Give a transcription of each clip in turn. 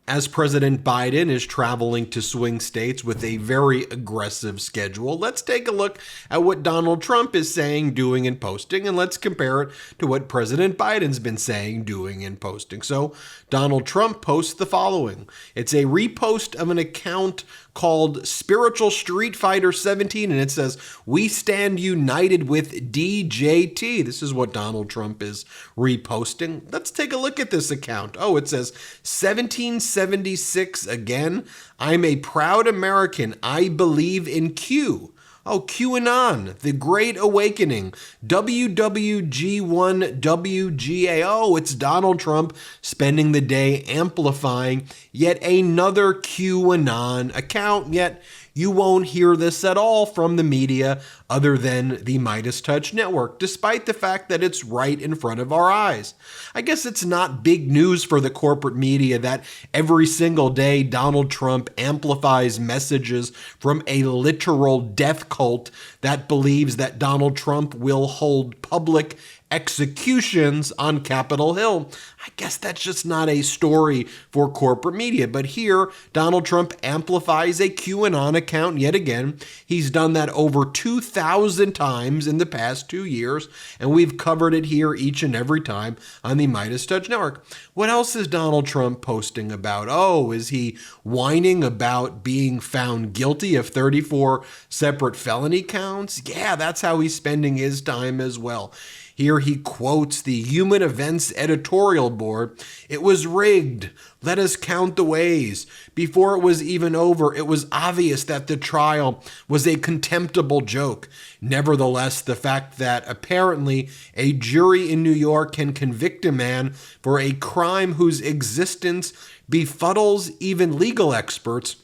as President Biden is traveling to swing states with a very aggressive schedule, let's take a look at what Donald Trump is saying, doing, and posting, and let's compare it to what President Biden's been saying, doing, and posting. So Donald Trump posts the following. It's a repost of an account called Spiritual Street Fighter 17, and it says, "We stand united with DJT." This is what Donald Trump is reposting. Let's take a look at this account. Oh, it says 1776 again. "I'm a proud American. I believe in Q." Oh, QAnon, the Great Awakening, WWG1WGA. Oh, it's Donald Trump spending the day amplifying yet another QAnon account, yet you won't hear this at all from the media other than the MeidasTouch network, despite the fact that it's right in front of our eyes. I guess it's not big news for the corporate media that every single day Donald Trump amplifies messages from a literal death cult that believes that Donald Trump will hold public executions on Capitol Hill. I guess that's just not a story for corporate media. But here, Donald Trump amplifies a QAnon account yet again. He's done that over 2,000 times in the past 2 years, and we've covered it here each and every time on the MeidasTouch network. What else is Donald Trump posting about? Oh, is he whining about being found guilty of 34 separate felony counts? Yeah, that's how he's spending his time as well. Here he quotes the Human Events editorial board. "It was rigged. Let us count the ways. Before it was even over, it was obvious that the trial was a contemptible joke. Nevertheless, the fact that apparently a jury in New York can convict a man for a crime whose existence befuddles even legal experts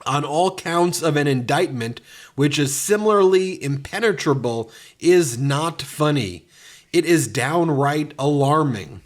on all counts of an indictment which is similarly impenetrable is not funny. It is downright alarming."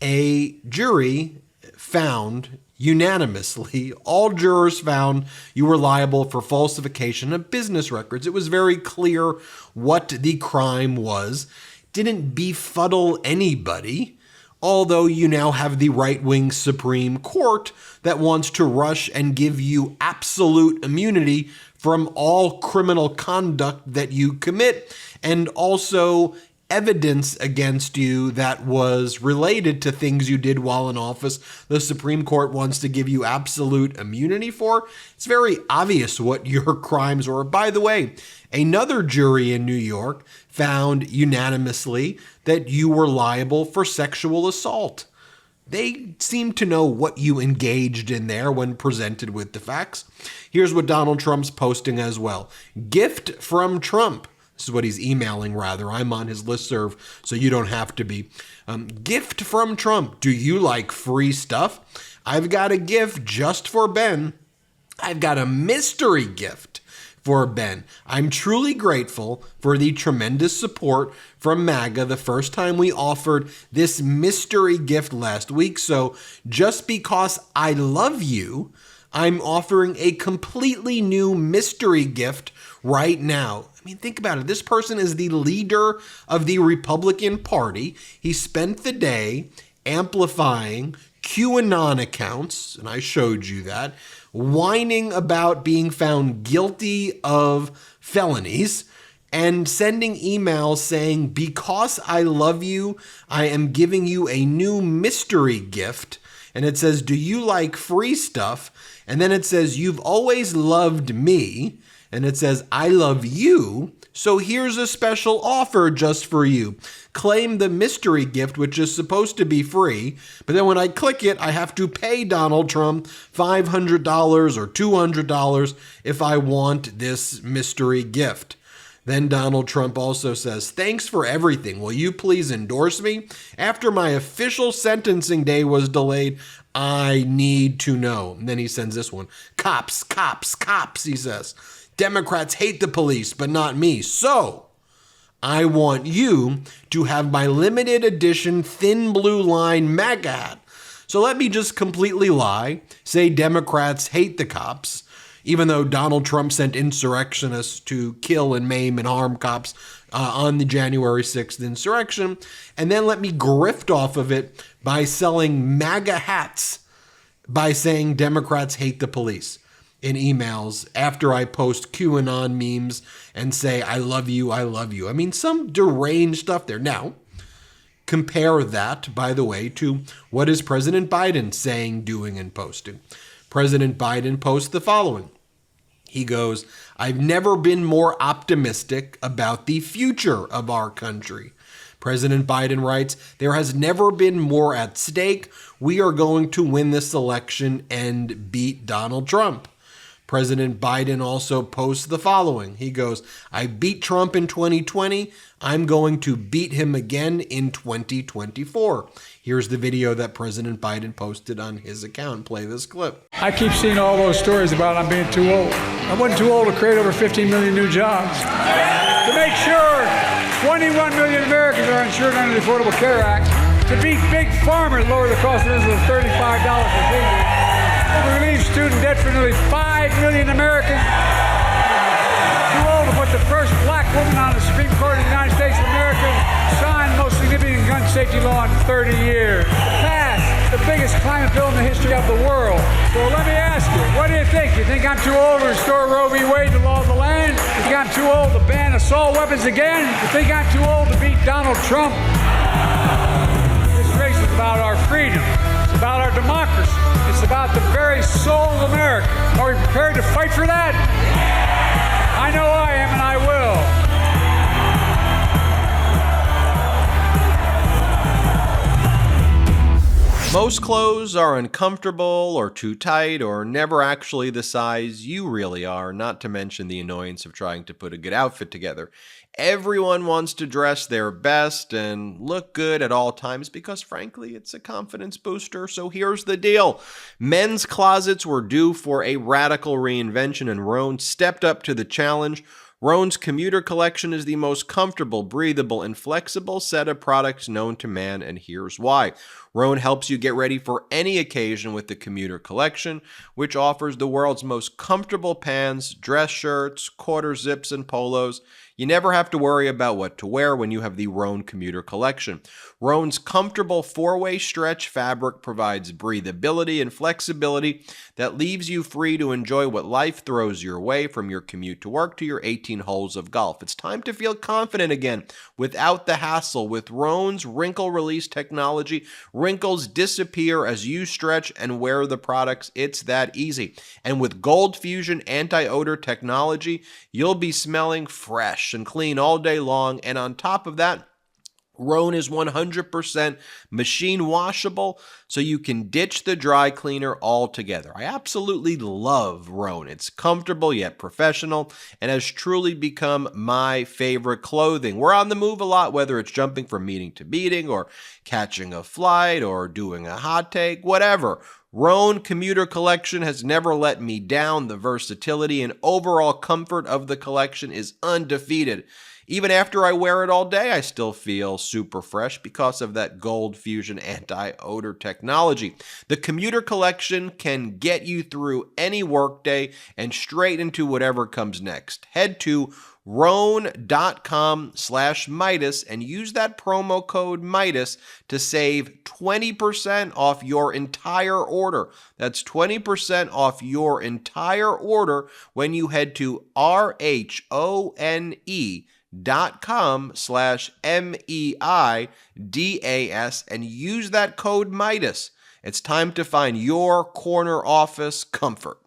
A jury found unanimously, all jurors found you were liable for falsification of business records. It was very clear what the crime was. Didn't befuddle anybody, although you now have the right-wing Supreme Court that wants to rush and give you absolute immunity from all criminal conduct that you commit, and also evidence against you that was related to things you did while in office. The Supreme Court wants to give you absolute immunity for. It's very obvious what your crimes were. By the way, another jury in New York found unanimously that you were liable for sexual assault. They seem to know what you engaged in there when presented with the facts. Here's what Donald Trump's posting as well. "Gift from Trump." This is what he's emailing, rather. I'm on his listserv, so you don't have to be. "Gift from Trump. Do you like free stuff? I've got a gift just for Ben. I've got a mystery gift for Ben. I'm truly grateful for the tremendous support from MAGA the first time we offered this mystery gift last week. So just because I love you, I'm offering a completely new mystery gift right now." I mean, think about it. This person is the leader of the Republican Party. He spent the day amplifying QAnon accounts, and I showed you that, whining about being found guilty of felonies, and sending emails saying, "Because I love you, I am giving you a new mystery gift." And it says, "Do you like free stuff?" And then it says, "You've always loved me." And it says, "I love you, so here's a special offer just for you. Claim the mystery gift, which is supposed to be free, but then when I click it, I have to pay Donald Trump $500 or $200 if I want this mystery gift." Then Donald Trump also says, "Thanks for everything. Will you please endorse me? After my official sentencing day was delayed, I need to know." And then he sends this one. "Cops, cops, cops," he says. "Democrats hate the police, but not me. So I want you to have my limited edition thin blue line MAGA hat." So let me just completely lie, say Democrats hate the cops, even though Donald Trump sent insurrectionists to kill and maim and harm cops on the January 6th insurrection. And then let me grift off of it by selling MAGA hats by saying Democrats hate the police in emails after I post QAnon memes and say, I love you, I love you. I mean, some deranged stuff there. Now, compare that, by the way, to what is President Biden saying, doing, and posting. President Biden posts the following. He goes, I've never been more optimistic about the future of our country. President Biden writes, there has never been more at stake. We are going to win this election and beat Donald Trump. President Biden also posts the following. He goes, I beat Trump in 2020. I'm going to beat him again in 2024. Here's the video that President Biden posted on his account. Play this clip. I keep seeing all those stories about I'm being too old. I wasn't too old to create over 15 million new jobs. To make sure 21 million Americans are insured under the Affordable Care Act. To beat big pharma and lower the cost of this to $35 per visit. To relieve student debt for nearly 5 million Americans. Too old to put the first black woman on the Supreme Court of the United States of America. Signed the most significant gun safety law in 30 years. Passed the biggest climate bill in the history of the world. So let me ask you, what do you think? You think I'm too old to restore Roe v. Wade, the law of the land? You think I'm too old to ban assault weapons again? You think I'm too old to beat Donald Trump? This race is about our freedom. It's about our democracy. It's about the very soul of America. Are we prepared to fight for that? I know I am, and I will. Most clothes are uncomfortable or too tight or never actually the size you really are, not to mention the annoyance of trying to put a good outfit together. Everyone wants to dress their best and look good at all times because, frankly, it's a confidence booster. So here's the deal. Men's closets were due for a radical reinvention, and Rhone stepped up to the challenge. Rhone's commuter collection is the most comfortable, breathable, and flexible set of products known to man, and here's why. Rhone helps you get ready for any occasion with the commuter collection, which offers the world's most comfortable pants, dress shirts, quarter zips, and polos. You never have to worry about what to wear when you have the Rhone commuter collection. Rhone's comfortable four-way stretch fabric provides breathability and flexibility that leaves you free to enjoy what life throws your way, from your commute to work to your 18 holes of golf. It's time to feel confident again without the hassle. With Rhone's wrinkle release technology, wrinkles disappear as you stretch and wear the products. It's that easy. And with Gold Fusion anti-odor technology, you'll be smelling fresh and clean all day long. And on top of that, Rhone is 100% machine washable, so you can ditch the dry cleaner altogether. I absolutely love Rhone. It's comfortable yet professional and has truly become my favorite clothing. We're on the move a lot, whether it's jumping from meeting to meeting or catching a flight or doing a hot take, whatever. Rhone commuter collection has never let me down. The versatility and overall comfort of the collection is undefeated. Even after I wear it all day, I still feel super fresh because of that Gold Fusion anti-odor technology. The commuter collection can get you through any workday and straight into whatever comes next. Head to Rhone.com/Meidas and use that promo code Meidas to save 20% off your entire order. That's 20% off your entire order when you head to RHONE.com/MEIDAS and use that code Meidas. It's time to find your corner office comfort.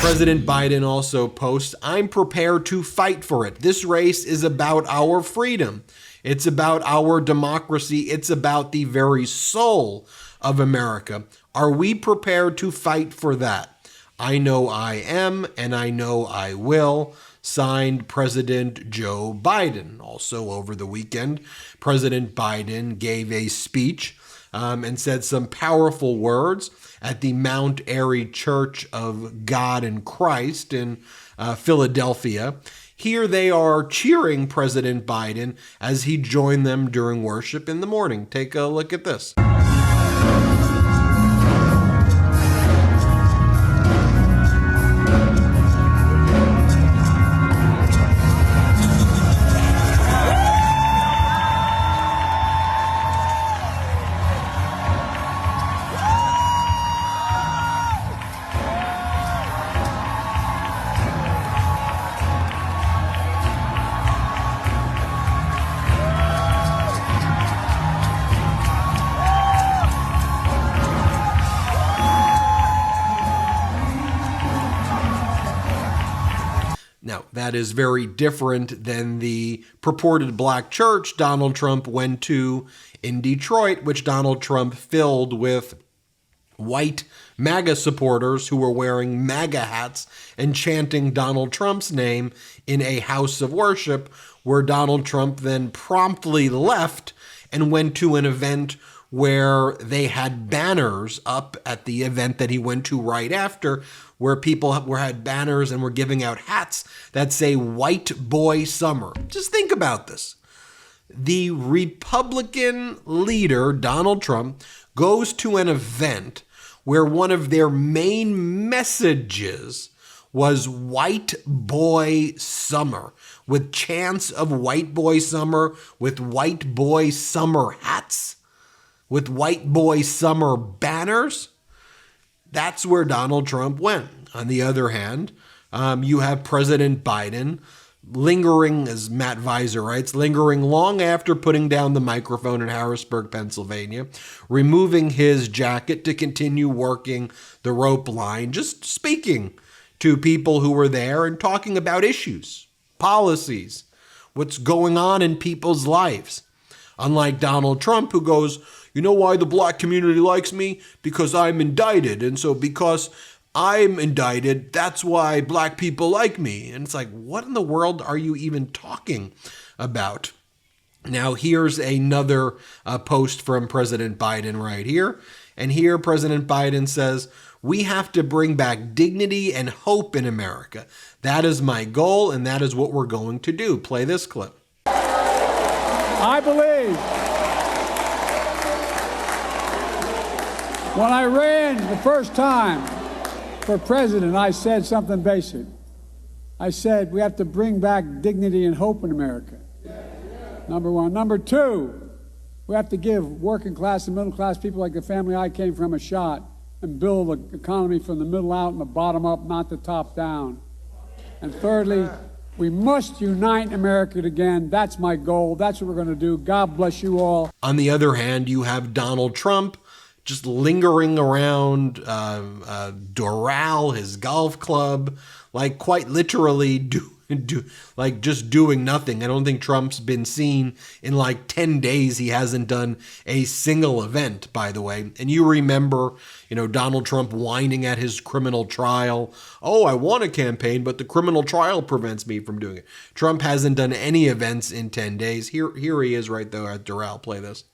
President Biden also posts, I'm prepared to fight for it. This race is about our freedom. It's about our democracy. It's about the very soul of America. Are we prepared to fight for that? I know I am, and I know I will. Signed, President Joe Biden. Also over the weekend, President Biden gave a speech and said some powerful words at the Mount Airy Church of God and Christ in Philadelphia. Here they are cheering President Biden as he joined them during worship in the morning. Take a look at this. Now, that is very different than the purported black church Donald Trump went to in Detroit, which Donald Trump filled with white MAGA supporters who were wearing MAGA hats and chanting Donald Trump's name in a house of worship, where Donald Trump then promptly left and went to an event where they had banners up at the event that he went to right after, where people had banners and were giving out hats that say "White Boy Summer." Just think about this. The Republican leader, Donald Trump, goes to an event where one of their main messages was "White Boy Summer," with chants of "White Boy Summer," with "White Boy Summer" hats, with "White Boy Summer" banners. That's where Donald Trump went. On the other hand, you have President Biden lingering, as Matt Visor writes, lingering long after putting down the microphone in Harrisburg, Pennsylvania, removing his jacket to continue working the rope line, just speaking to people who were there and talking about issues, policies, what's going on in people's lives. Unlike Donald Trump, who goes, "You know why the black community likes me? Because I'm indicted. And so because I'm indicted, that's why black people like me." And it's like, what in the world are you even talking about? Now, here's another post from President Biden right here. And here President Biden says, "We have to bring back dignity and hope in America. That is my goal, and that is what we're going to do." Play this clip. I believe when I ran the first time for president, I said something basic. I said we have to bring back dignity and hope in America. Number one. Number two, we have to give working class and middle class people like the family I came from a shot and build the economy from the middle out and the bottom up, not the top down. And thirdly, we must unite America again. That's my goal. That's what we're going to do. God bless you all. On the other hand, you have Donald Trump just lingering around Doral, his golf club, like quite literally just doing nothing. I don't think Trump's been seen in like 10 days. He hasn't done a single event, by the way. And you remember, Donald Trump whining at his criminal trial. "Oh, I want a campaign, but the criminal trial prevents me from doing it." Trump hasn't done any events in 10 days. Here he is right there at Doral. Play this.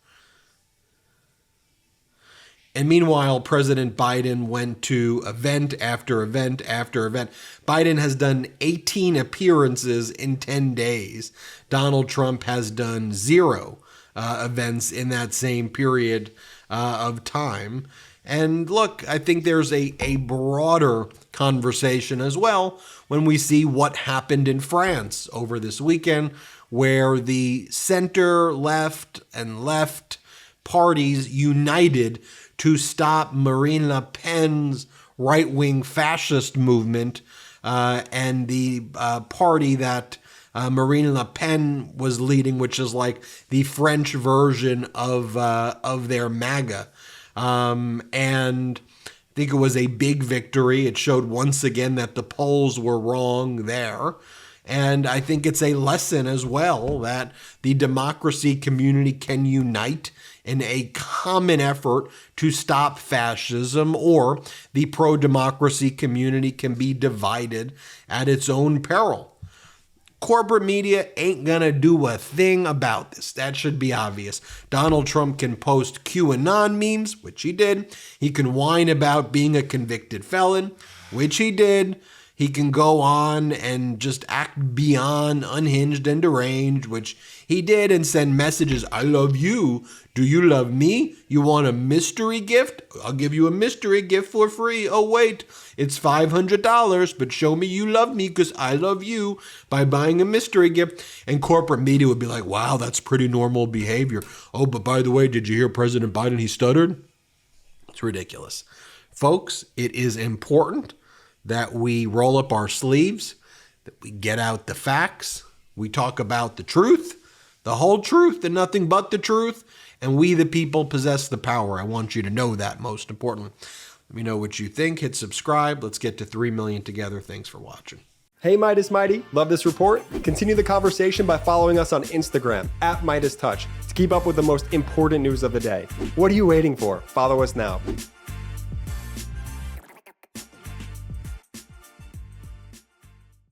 And meanwhile, President Biden went to event after event after event. Biden has done 18 appearances in 10 days. Donald Trump has done 0 events in that same period of time. And look, I think there's a broader conversation as well when we see what happened in France over this weekend, where the center, left, and left parties united to stop Marine Le Pen's right-wing fascist movement, and the party that Marine Le Pen was leading, which is like the French version of their MAGA. And I think it was a big victory. It showed once again that the polls were wrong there. And I think it's a lesson as well that the democracy community can unite in a common effort to stop fascism, or the pro-democracy community can be divided at its own peril. Corporate media ain't gonna do a thing about this. That should be obvious. Donald Trump can post QAnon memes, which he did. He can whine about being a convicted felon, which he did. He can go on and just act beyond unhinged and deranged, which he did, and send messages. "I love you. Do you love me? You want a mystery gift? I'll give you a mystery gift for free. Oh, wait, it's $500, but show me you love me because I love you by buying a mystery gift." And corporate media would be like, "Wow, that's pretty normal behavior. Oh, but by the way, did you hear President Biden? He stuttered." It's ridiculous. Folks, it is important that we roll up our sleeves, that we get out the facts, we talk about the truth, the whole truth, and nothing but the truth, and we the people possess the power. I want you to know that, most importantly. Let me know what you think. Hit subscribe. Let's get to 3 million together. Thanks for watching. Hey Midas Mighty, love this report? Continue the conversation by following us on Instagram @MeidasTouch to keep up with the most important news of the day. What are you waiting for? Follow us now.